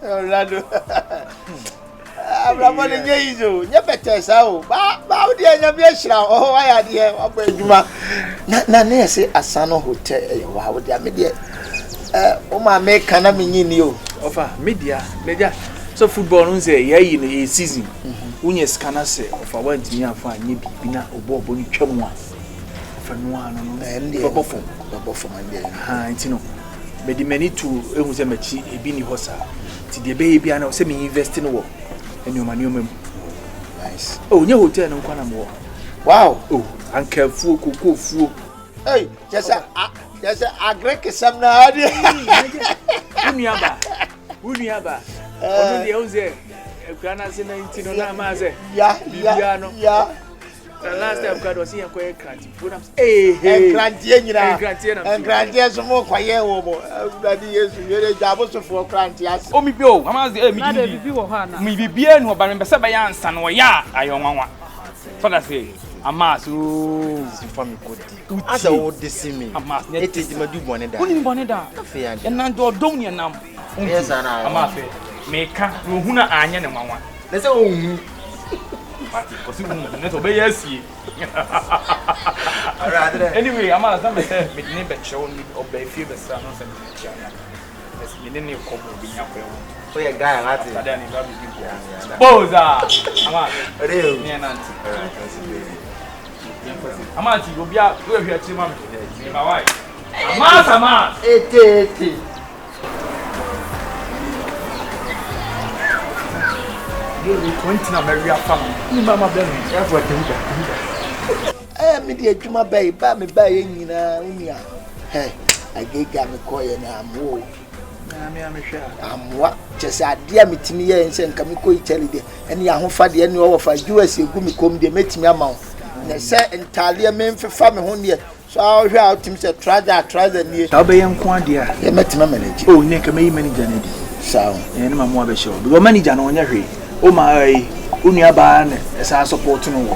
Orlando. I'm not you. You better so. But dear, you shall. Oh, I had here. Na say Asano Hotel. Wow, dear media. Oh, my make can mean you. Offer media. So football on say yeah in a season. When scanner say of a went me and find ye bina or bob on chumwa. For no one and the bubble for my dear. Intino. Made many to a musemechi a bini hosa. To the baby and semi invest in a war. And your manual. Nice. Oh, no hotel on Quanamo. Wow. Oh, Uncle Fuku Fu. Hey, just a Greek some now. Uniaba. Oh, the Ose. Grana 19 on Amaze. Yeah. The last time God was here quite cranty. Hey, and Grandier, some more quiet woman. That is really double for cranty. Oh, me go. I'm as the me be bien or by Sabayan, son, or ya, I own one. For that say, a mass who is from good. As I would deceive me, a mass, it is my do one and that. And none do don't now. Yes, and I'm a make Huna Anya and one. Let's own. Anyway, I'm not going to make neighbor show me obey few the son and as you didn't come with me. So, a guy, I think, Boza, I'm real near Nancy. I'm out to be out to your team, my wife. Master, 80. Quentin Maria family. Mama Benny. That's what me dear Juma Bay, Bammy Bay, Unia. Hey, I gave Gammy Coy and I'm woe. I'm what? Just a dear me to me and send Kamiko tell you, and Yahoo for the annual of a US, you go me come, they met me amount. And I said entirely a man for family home here. So I'll hear out him say, try the near. I'll be young Quandia. They met my manager. Oh, Nick, may manager. So, and my mother show. The manager on your head. Oh my, Uniaban as I support no.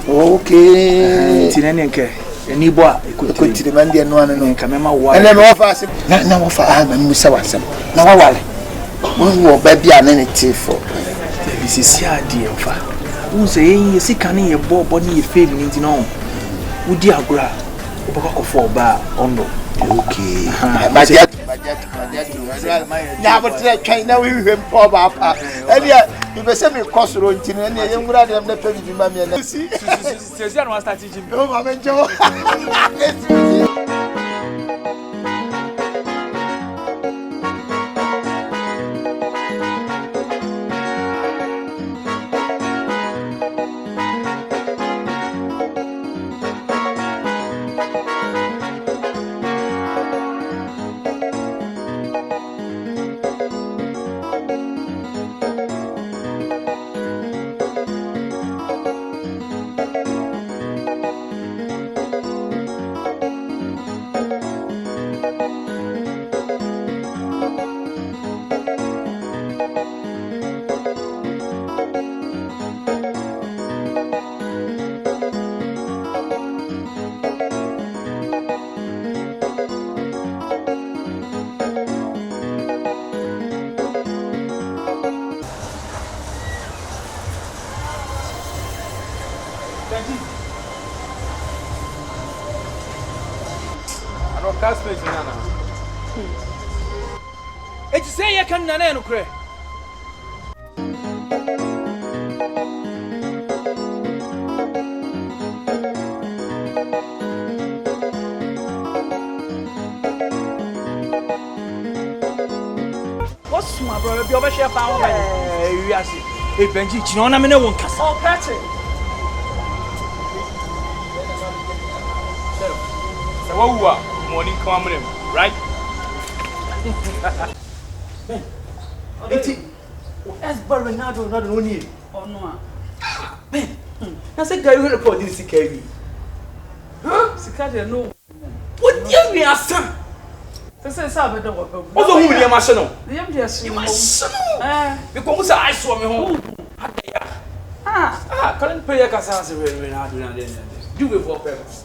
Okay. Tinenke, a new boy, could to the Mandian one and come and then offer now offer and Musawasam. Now, one more baby and any for. This is your dear. Who say you see canny a bob bonny failing into no. Would you agree? For bar on no. Okay, my dear. Now, but China will pop up. And yet, if I send me a cost road, and I'm glad I'm not paying you, mammy. And see, I want to start teaching. Oh, Mamma Joe. It's say I can nano cray. What's my brother? You're a chef. Hey, Benji, you know, I'm in a one cast. Oh, catch it. So, morning come with him, right? That's Ronaldo, not only. Oh, no. Ben, I said, guy, you report this CKV. Huh? Sikadi, no. What do you mean, son? This is how I don't work. Also, who are Marshall? The MDS, you must. Because I saw me home. Ah, can't pay a Cassandra when I do not do it for purpose.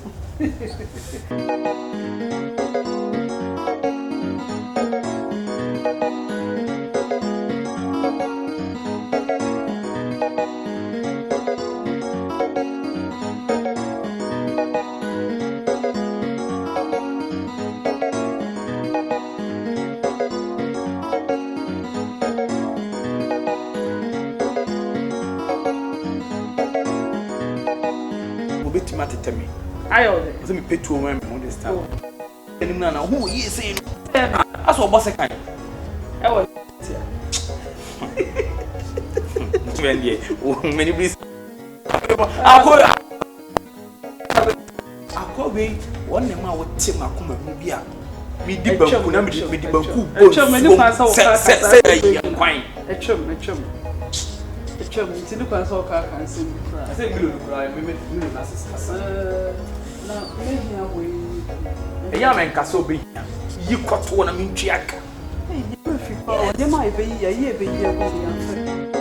betimi atete me ayo so me petu o me this time eni na na who ye say aso obo second ewo Vendie, many please. Akobe, one name I would take my come and be a medium, say quine. A chum, it's in the console car can sing. I say, you cry, maybe now, maybe I will. A young man castle be you caught one of me, Jack. They might be a year,